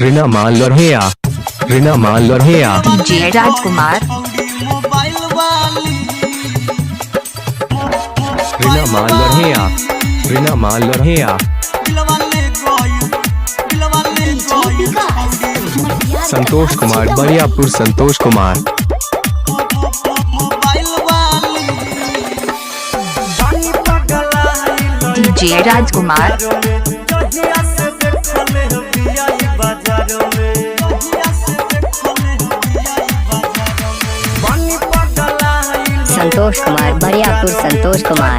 Reena Maan Lohia, Reena Maan Lohia. DJ Rajkumar, Reena Maan Lohia, Reena Maan Lohia. Santosh Kumar Bariyapur, Santosh Kumar. DJ Rajkumar, Santosh Kumar Bariyapur, Santosh Kumar.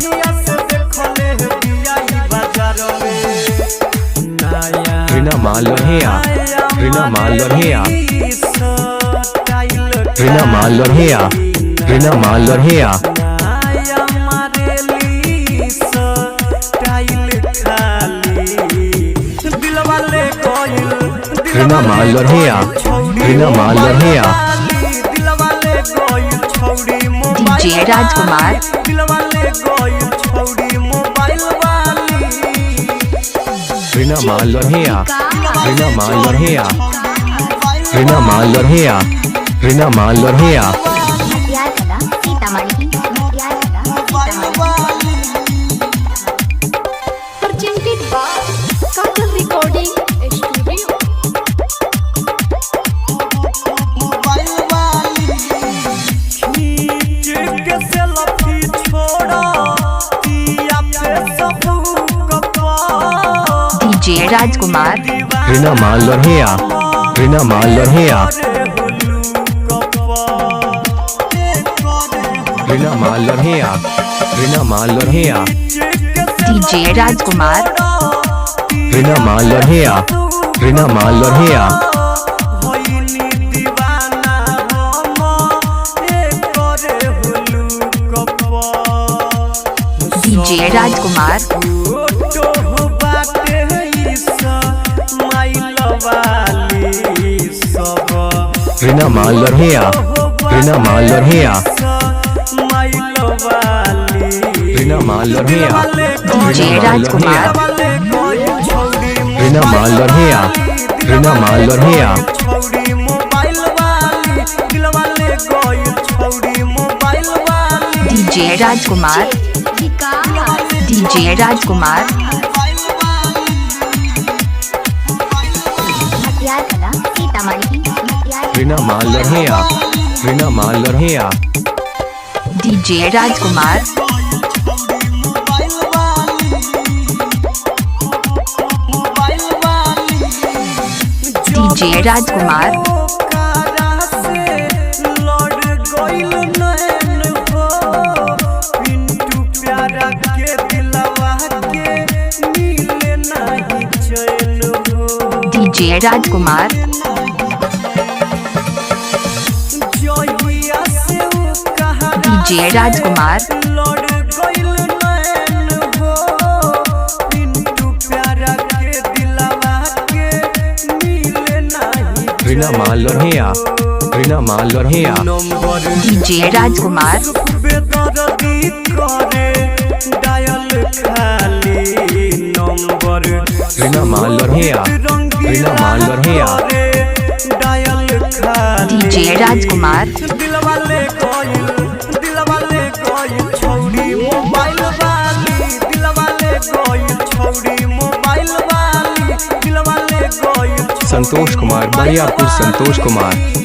Reena Maan Lohia, Reena Maan Lohia. Reena Maan Lohia, Reena Maan Lohia. Reena Maan Lohia, Reena Maan Lohia. DJ Rajkumar, Reena Maan Lohia, Reena Maan Lohia. Reena Maan Lohia, Reena Maan Lohia. Presented by Kajal Recording Studio. DJ Rajkumar, Reena Maan Lohia, Reena Maan Lohia. Reena Maan Lohia, Reena Maan Lohia. DJ Rajkumar, Reena Maan Lohia, Reena Maan Lohia. DJ Rajkumar, Reena Maan Lohia, Reena Maan Lohia. Reena Maan Lohia, DJ Rajkumar, Reena Maan Lohia, Reena Maan Lohia. DJ Rajkumar, DJ Rajkumar, Reena Maan Lohia, Reena Maan Lohia. DJ Rajkumar, DJ Rajkumar, DJ Rajkumar, DJ Rajkumar, Reena Maan Lohia, Reena Maan Lohia. DJ Rajkumar, Reena Maan Lohia, Reena Maan Lohia. DJ Rajkumar, Santosh Kumar Bariyapur, Santosh Kumar.